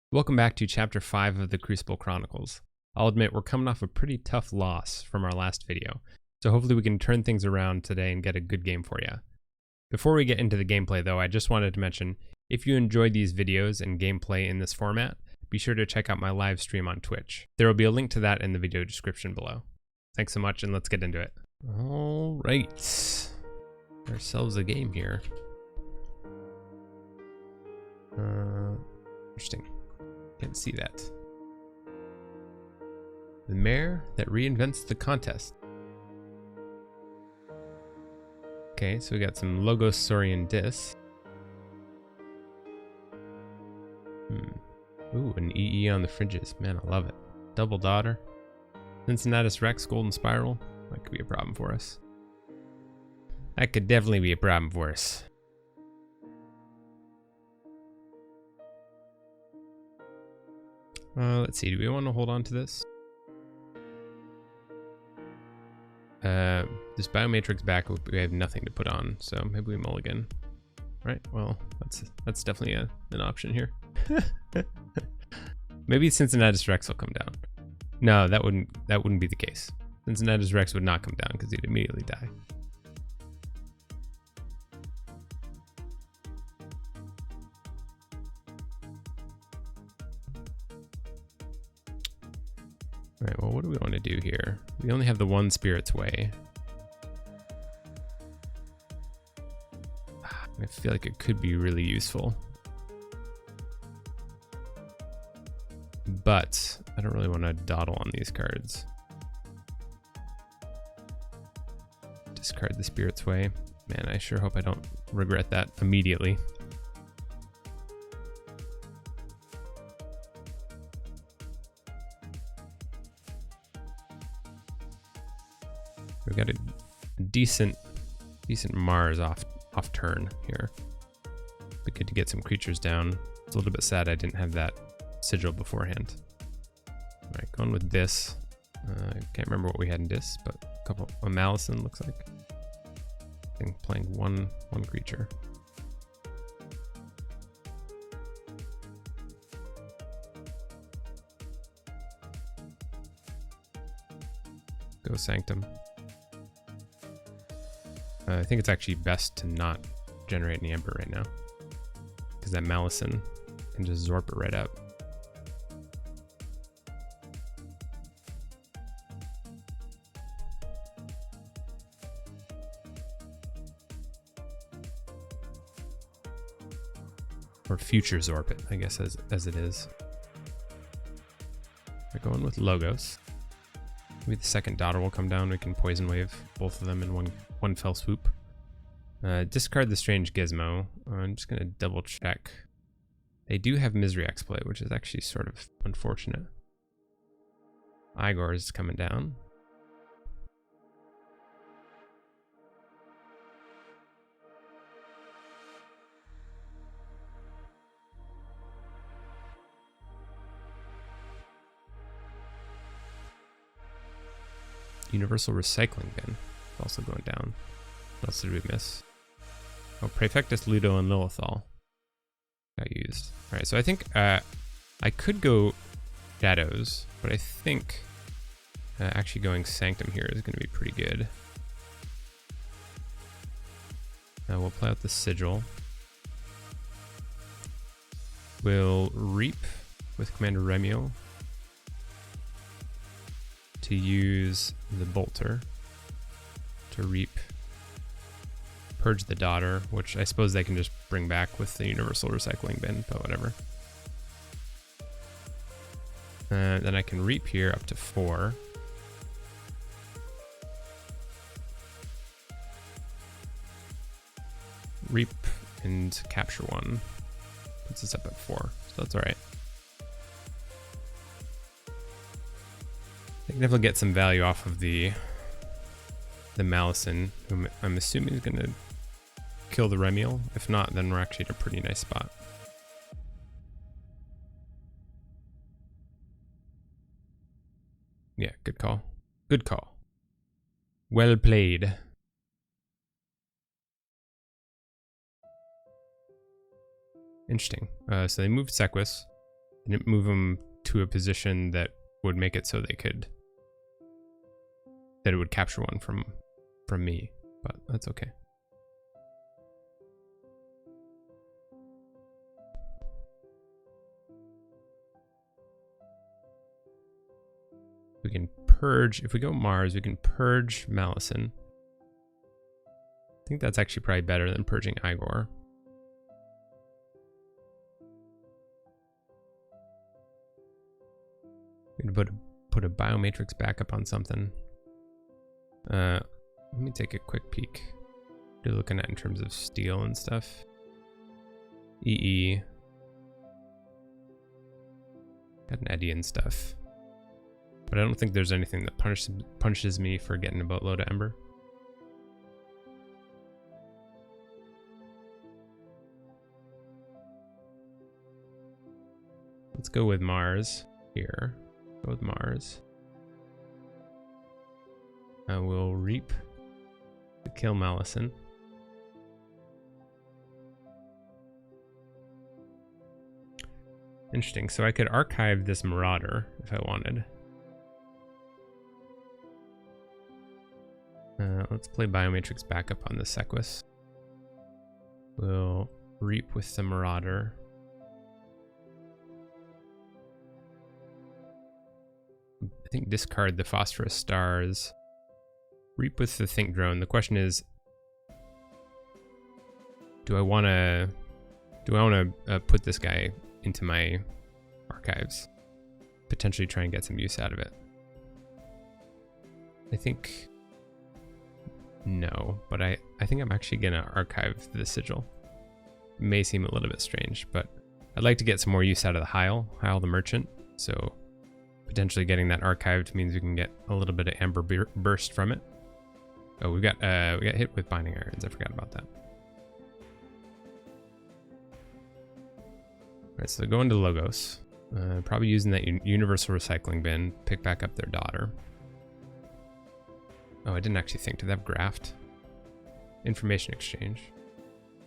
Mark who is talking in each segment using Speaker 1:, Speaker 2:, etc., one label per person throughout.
Speaker 1: Welcome back to Chapter 5 of the Crucible Chronicles. I'll admit we're coming off a pretty tough loss from our last video, so hopefully we can turn things around today and get a good game for you. Before we get into the gameplay though, I just wanted to mention, if you enjoyed these videos and gameplay in this format, be sure to check out my live stream on Twitch. There will be a link to that in the video description below. Thanks so much and let's get into it. Alright, ourselves a game here. Interesting. Can't see that. The mare that reinvents the contest. Okay, so we got some Logosaurian Dis. Ooh, an EE on the fringes. Man, I love it. Double Daughter. Cincinnatus Rex, Golden Spiral. That could be a problem for us. That could definitely be a problem for us. Let's see, do we want to hold on to this? This Biomatrix back, we have nothing to put on, so maybe we mulligan. Right, well, that's definitely an option here. Maybe Cincinnatus Rex will come down. No, that wouldn't be the case. Cincinnatus Rex would not come down because he'd immediately die. Alright, well, what do we want to do here? We only have the one Spirit's Way. I feel like it could be really useful. But I don't really want to dawdle on these cards. Discard the Spirit's Way. Man, I sure hope I don't regret that immediately. We've got a decent Mars off turn here. Be good to get some creatures down. It's a little bit sad I didn't have that sigil beforehand. All right, going with this. I can't remember what we had in this, but a Malison looks like. I think playing one creature. Go Sanctum. I think it's actually best to not generate any Ember right now, because that Malison can just Zorp it right up. Or future Zorp it, I guess, as it is. We're going with Logos. Maybe the second Daughter will come down. We can Poison Wave both of them in one fell swoop. Discard the Strange Gizmo. I'm just going to double check. They do have Misery Exploit, which is actually sort of unfortunate. Igor is coming down. Universal Recycling Bin is also going down. What else did we miss? Oh, Praefectus, Ludo, and Lilithal got used. Alright, so I think I could go Shadows, but I think actually going Sanctum here is going to be pretty good. We'll play out the Sigil. We'll Reap with Commander Remio to use the Bolter to Reap, Purge the Daughter, which I suppose they can just bring back with the Universal Recycling Bin, but whatever. Then I can Reap here up to 4. Reap and capture 1. Puts us up at 4, so that's alright. I can definitely get some value off of the Malison, whom I'm assuming is going to kill the Remiel. If not, then we're actually in a pretty nice spot. Yeah, good call. Good call. Well played. Interesting. So they moved Sequus. Didn't move them to a position that would make it so they could, that it would capture one from me, but that's okay. We can purge, if we go Mars, we can purge Malison. I think that's actually probably better than purging Igor. We can put a biomatrix backup on something. Let me take a quick peek. What are you looking at in terms of steel and stuff? EE. Got an eddy and stuff. But I don't think there's anything that punishes me for getting a boatload of ember. Let's go with Mars here. Go with Mars. I will reap to kill Malison. Interesting. So I could archive this Marauder if I wanted. Let's play Biomatrix backup on the Sequus. We'll reap with the Marauder. I think discard the Phosphorus Stars. Reap with the Think Drone. The question is, do I want to put this guy into my archives? Potentially try and get some use out of it. I think no, but I think I'm actually gonna archive the Sigil. It may seem a little bit strange, but I'd like to get some more use out of the Heil the Merchant. So potentially getting that archived means we can get a little bit of Amber burst from it. Oh, we got hit with Binding Irons. I forgot about that. Alright, so go into Logos. Probably using that universal recycling bin. Pick back up their daughter. Oh, I didn't actually think. Do they have graft? Information exchange.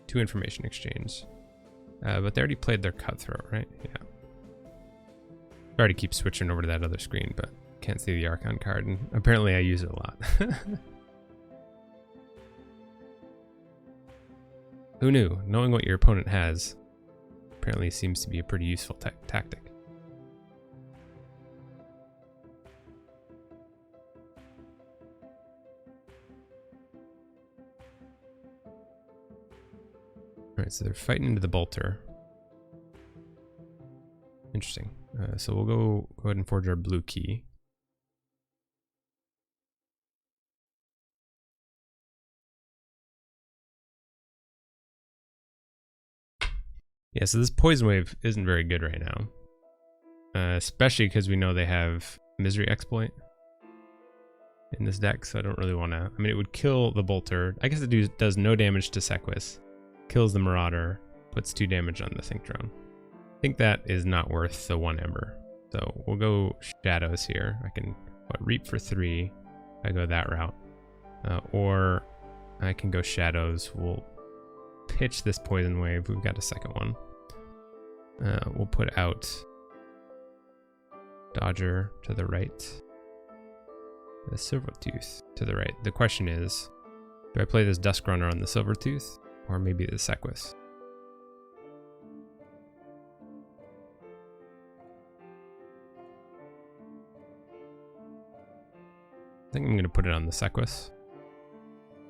Speaker 1: 2 information exchange. But they already played their Cutthroat, right? Yeah. Sorry to keep switching over to that other screen, but can't see the Archon card, and apparently I use it a lot. Who knew? Knowing what your opponent has apparently seems to be a pretty useful tactic. Alright, so they're fighting into the bolter. Interesting. So we'll go ahead and forge our blue key. Yeah, so this poison wave isn't very good right now. Especially because we know they have Misery Exploit in this deck, so I don't really want to... I mean, it would kill the bolter. I guess it does no damage to Sequus. Kills the Marauder. Puts 2 damage on the Think Drone. I think that is not worth the 1 Ember. So we'll go Shadows here. I can reap for 3. I go that route. Or I can go Shadows. We'll pitch this Poison Wave. We've got a second one. We'll put out Dodger to the right. The Silvertooth to the right. The question is, do I play this Dusk Runner on the Silvertooth or maybe the Sequus? I think I'm going to put it on the Sequus.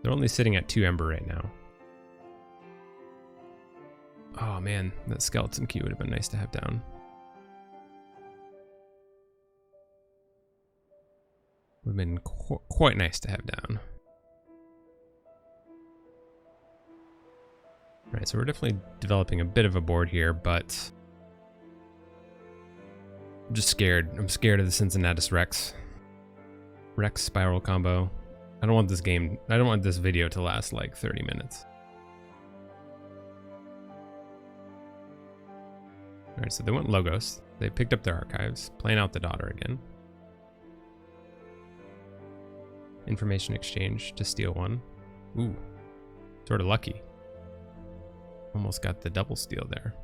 Speaker 1: They're only sitting at 2 Ember right now. Oh man, that Skeleton Key would have been nice to have down. Would have been quite nice to have down. Alright, so we're definitely developing a bit of a board here, but I'm just scared. I'm scared of the Cincinnatus Rex. Rex Spiral combo. I don't want this video to last like 30 minutes. Alright, so they went Logos. They picked up their archives, playing out the daughter again. Information exchange to steal 1. Ooh, sort of lucky. Almost got the double steal there.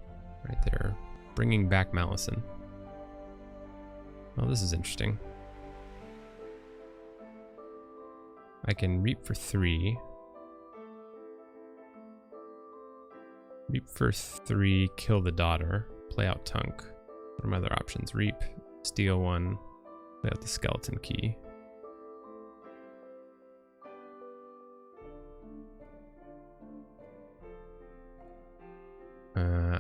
Speaker 1: Right there. Bringing back Malison. Well, this is interesting. I can reap for 3. Reap for 3, kill the daughter, play out Tunk. What are my other options? Reap, steal 1, play out the skeleton key.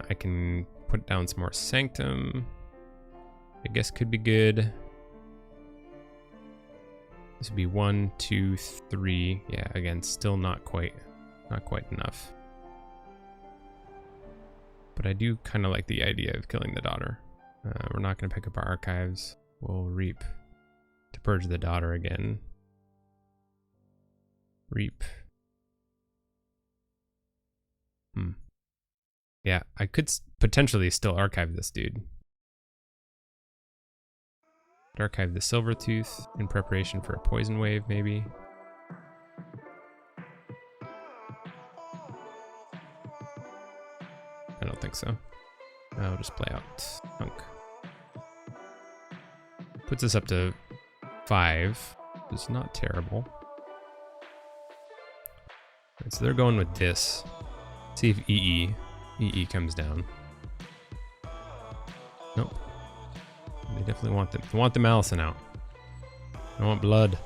Speaker 1: I can put down some more Sanctum. I guess could be good. This would be 1, 2, 3. Yeah, again, still not quite enough. But I do kind of like the idea of killing the daughter. We're not going to pick up our archives. We'll reap to purge the daughter again. Reap. Yeah, I could potentially still archive this dude. Archive the Silvertooth in preparation for a poison wave, maybe. I don't think so. I'll just play out Hunk. Puts us up to 5. It's not terrible. Right, so they're going with this. See if EE comes down. Nope. They definitely want them. They want the Malison out. I want blood.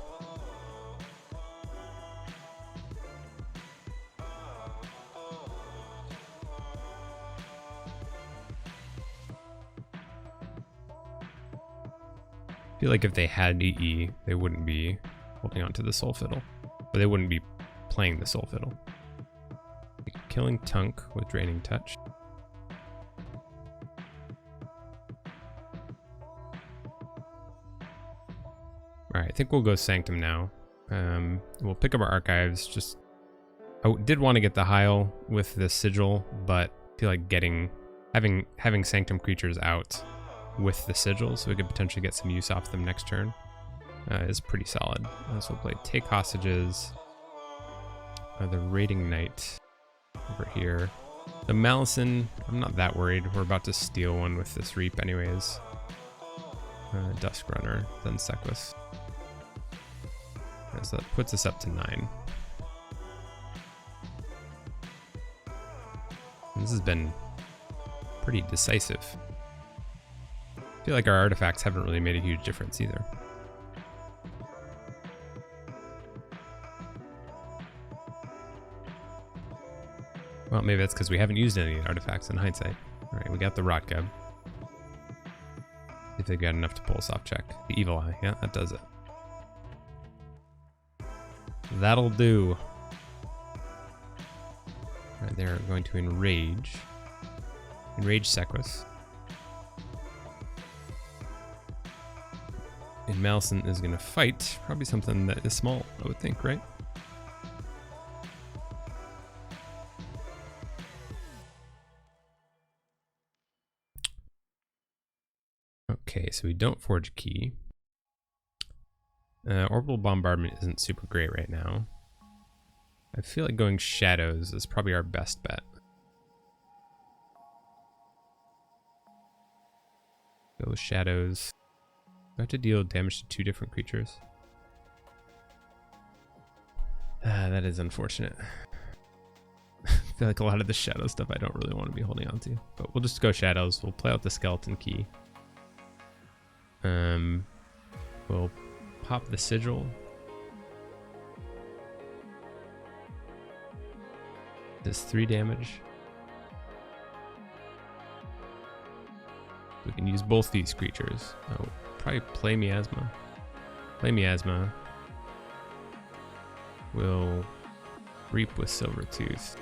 Speaker 1: I feel like if they had EE, they wouldn't be holding on to the Soul Fiddle. Or they wouldn't be playing the Soul Fiddle. Killing Tunk with Draining Touch. Alright, I think we'll go Sanctum now. We'll pick up our archives. I did want to get the Heil with the Sigil, but I feel like having Sanctum creatures out with the Sigil, so we could potentially get some use off them next turn, is pretty solid. So we'll play Take Hostages, the Raiding Knight over here. The Malison, I'm not that worried. We're about to steal one with this Reap anyways. Dusk Runner, then Sequus. So that puts us up to 9. And this has been pretty decisive. I feel like our artifacts haven't really made a huge difference either. Well, maybe that's because we haven't used any artifacts in hindsight. Alright, we got the Rot Gub. If they got enough to pull us off check. The Evil Eye, yeah, that does it. That'll do. Alright, they're going to Enrage. Enrage Sequus. And Malison is going to fight. Probably something that is small, I would think, right? Okay, so we don't forge a key. Orbital Bombardment isn't super great right now. I feel like going Shadows is probably our best bet. Go with Shadows. Do I have to deal damage to 2 different creatures? That is unfortunate. I feel like a lot of the Shadow stuff I don't really want to be holding on to. But we'll just go Shadows. We'll play out the Skeleton Key. We'll pop the Sigil. Does 3 damage. We can use both these creatures. Oh, probably play Miasma. Play Miasma. We'll Reap with Silvertooth.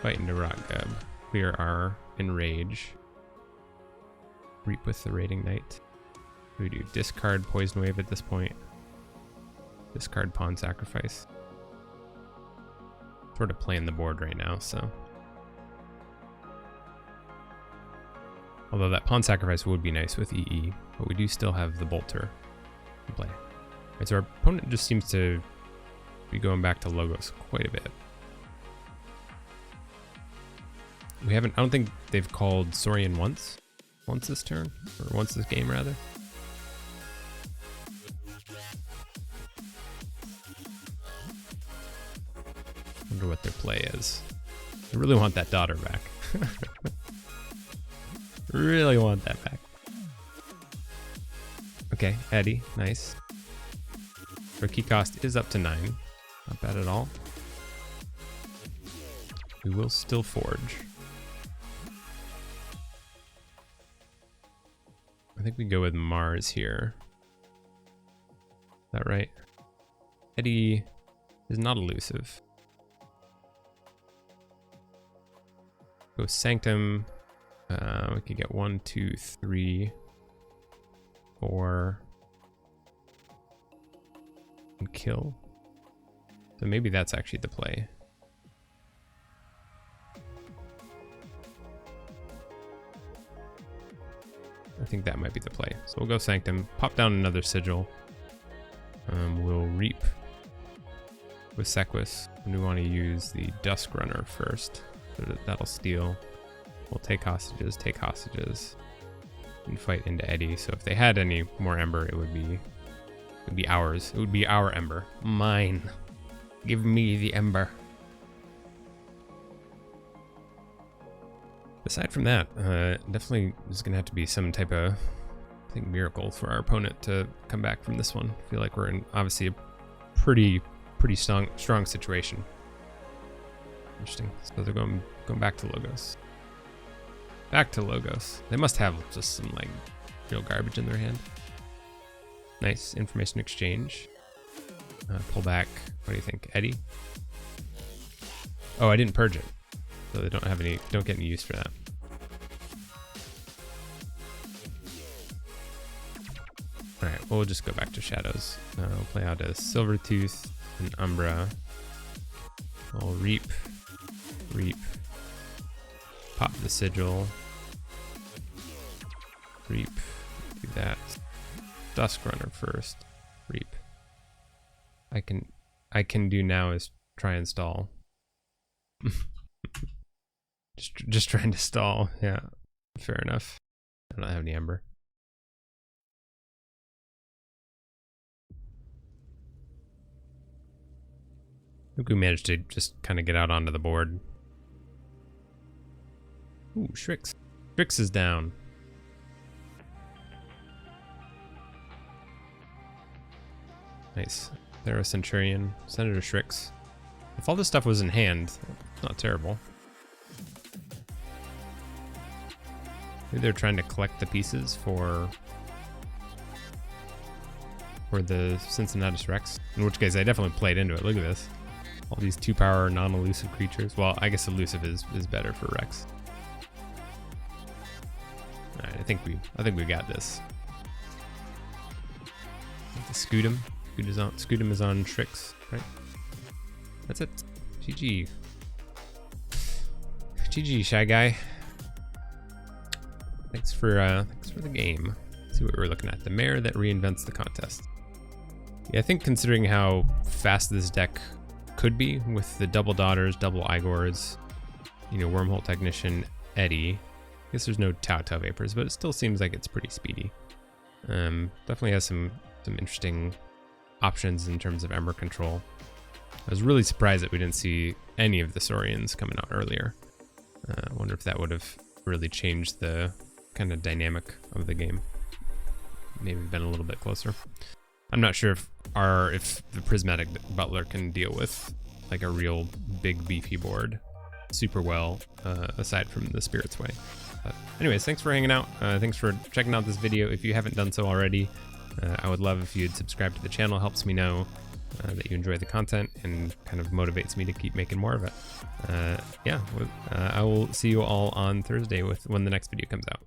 Speaker 1: Fight into Rot Gub. Clear our Enrage. Reap with the Raiding Knight. We do discard Poison Wave at this point. Discard Pawn Sacrifice. Sort of playing the board right now, so. Although that Pawn Sacrifice would be nice with EE, but we do still have the Bolter to play. Right, so our opponent just seems to be going back to Logos quite a bit. We haven't, I don't think they've called Saurian once this turn, or once this game rather. Wonder what their play is. I really want that daughter back. Really want that back. Okay, Eddie, nice. Our key cost is up to 9. Not bad at all. We will still forge. I think we go with Mars here. Is that right? Eddie is not elusive. Go Sanctum. We could get 1, 2, 3, 4, and kill. So maybe that's actually the play. I think that might be the play. So we'll go Sanctum, pop down another Sigil. We'll Reap with Sequus, and we want to use the Dusk Runner first. So that'll steal. We'll take hostages, and fight into Eddie. So if they had any more Ember, it would be ours. It would be our Ember. Mine. Give me the Ember. Aside from that, definitely there's gonna have to be some type of, I think, miracle for our opponent to come back from this one. I feel like we're in obviously a pretty strong situation. Interesting. So they're going back to Logos. Back to Logos. They must have just some like real garbage in their hand. Nice information exchange. Pull back. What do you think, Eddie? Oh, I didn't purge it, so they don't get any use for that. All right, we'll just go back to Shadows. We'll play out a Silvertooth and Umbra. We'll Reap, pop the Sigil, Reap, do that. Dusk Runner first, Reap. I can do now is try and stall. just trying to stall. Yeah, fair enough. I don't have any Ember. I think we managed to just kind of get out onto the board. Ooh, Shrix. Shrix is down. Nice. Thera Centurion, Senator Shrix. If all this stuff was in hand, not terrible. Maybe they're trying to collect the pieces for the Cincinnatus Rex. In which case, I definitely played into it. Look at this. All these 2-power non-elusive creatures. Well, I guess elusive is better for Rex. All right, I think we got this. Scudem. Scudem is on Shrix, right? That's it. GG. GG, Shy Guy. Thanks for the game. Let's see what we're looking at. The Mare that reinvents the contest. Yeah, I think considering how fast this deck could be with the double Daughters, double Igors, you know, Wormhole Technician, Eddie. I guess there's no Tau Vapors, but it still seems like it's pretty speedy. Definitely has some interesting options in terms of Ember control. I was really surprised that we didn't see any of the Saurians coming out earlier. I wonder if that would have really changed the kind of dynamic of the game. Maybe been a little bit closer. I'm not sure if the Prismatic Butler can deal with like a real big beefy board super well, aside from the Spirit's Way. But anyways, thanks for hanging out. Thanks for checking out this video. If you haven't done so already, I would love if you'd subscribe to the channel. Helps me know that you enjoy the content and kind of motivates me to keep making more of it. Yeah, I will see you all on Thursday when the next video comes out.